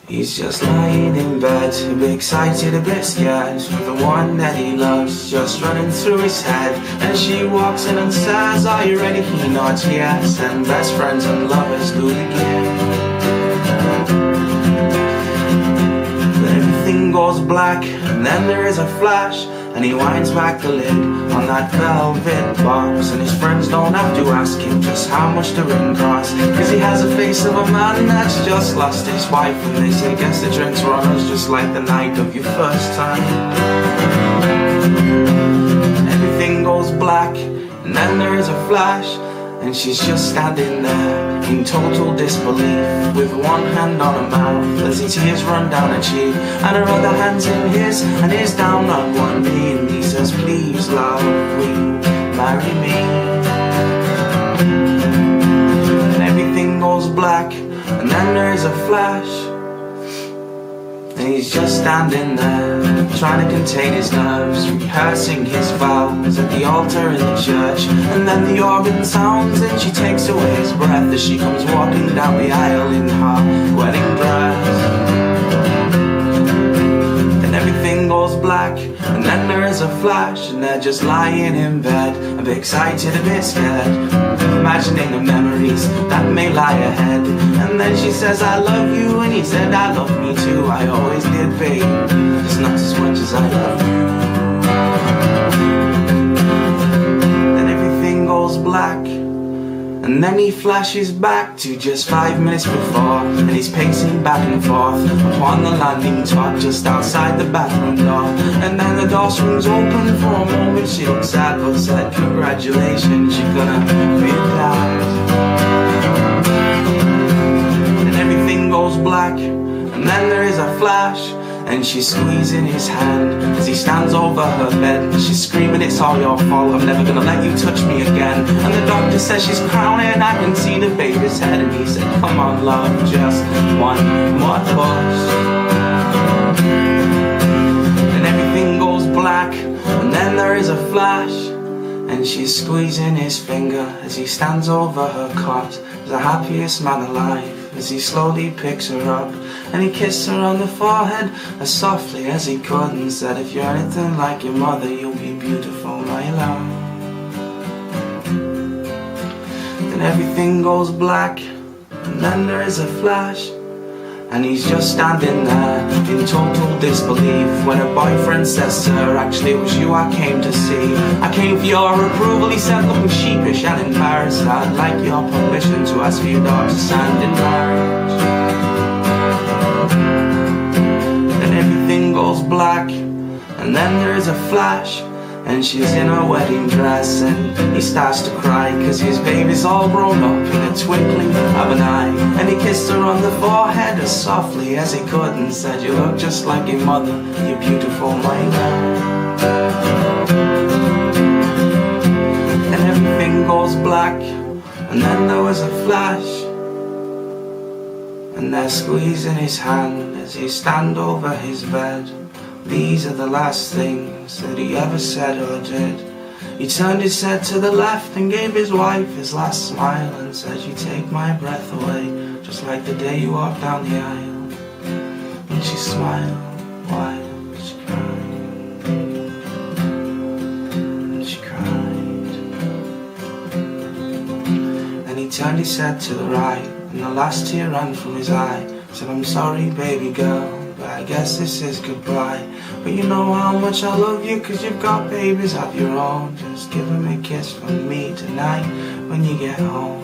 He's just lying in bed, a bit excited, a bit scared, with the one that he loves just running through his head. And she walks in and says, "Are you ready?" He nods yes, and best friends and lovers do begin. But everything goes black, and then there is a flash, and he winds back the lid on that velvet box. And his friends don't have to ask him just how much the ring costs, cause he has a face of a man that's just lost his wife. And they say, guess the drinks run us just like the night of your first time. Everything goes black, and then there is a flash, and she's just standing there in total disbelief, with one hand on her mouth as his tears run down her cheek, and her other hand's in his, and he's down on one knee, and he says, "Please, love, will you marry me?" And everything goes black, and then there is a flash, and he's just standing there, trying to contain his nerves, rehearsing his vows at the altar in the church. And then the organ sounds, and she takes away his breath as she comes walking down the aisle in her wedding dress. And everything goes black, and then there is a flash, and they're just lying in bed, a bit excited, a bit scared, imagining the memories that may lie ahead. And then she says, "I love you," and he said, "I love me too. I always did, babe, just not as much as I love you." Then everything goes black, and then he flashes back to just 5 minutes before, and he's pacing back and forth upon the landing top just outside the bathroom door. And then the door swings open. For a moment she looks sad, but said, "Congratulations, you're gonna be glad." And everything goes black, and then there is a flash, and she's squeezing his hand as he stands over her bed. She's screaming, "It's all your fault, I'm never gonna let you touch me again." And the doctor says she's crowning, I can see the baby's head. And he said, "Come on, love, just one more push." And everything goes black, and then there is a flash, and she's squeezing his finger as he stands over her cot, the happiest man alive, as he slowly picks her up, and he kissed her on the forehead as softly as he could, and said, "If you're anything like your mother, you'll be beautiful, my love." Then everything goes black, and then there is a flash, and he's just standing there in total disbelief, when her boyfriend says, "Sir, actually it was you I came to see. I came for your approval," he said, looking sheepish and embarrassed. "I'd like your permission to ask for your daughter's hand in marriage." Then everything goes black, and then there is a flash, and she's in her wedding dress, and he starts to cry, cause his baby's all grown up in a twinkling of an eye. And he kissed her on the forehead as softly as he could, and said, "You look just like your mother, you're beautiful, my love." And everything goes black, and then there was a flash, and they're squeezing his hand as he stand over his bed. These are the last things that he ever said or did. He turned his head to the left and gave his wife his last smile, and said, "You take my breath away, just like the day you walked down the aisle." And she smiled while she cried, and she cried. Then he turned his head to the right, and the last tear ran from his eye. He said, "I'm sorry, baby girl, but I guess this is goodbye. But you know how much I love you, cause you've got babies of your own. Just give them a kiss from me tonight when you get home."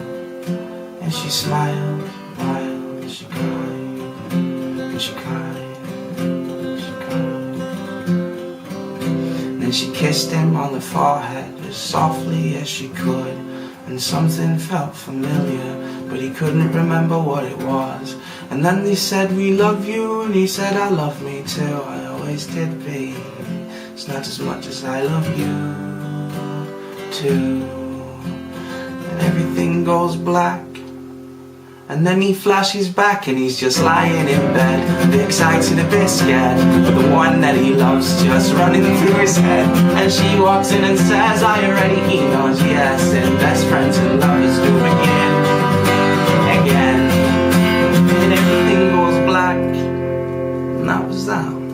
And she smiled while she cried, and she cried, and she cried. Then she kissed him on the forehead as softly as she could, and something felt familiar, but he couldn't remember what it was. And then they said, "We love you," and he said, "I love me too. I always did, babe. It's not as much as I love you too." And everything goes black, and then he flashes back, and he's just lying in bed, a bit excited, a bit scared, but the one that he loves just running through his head. And she walks in and says, "Are you ready?" He knows yes, and best friends and lovers do begin again. And everything goes black, down.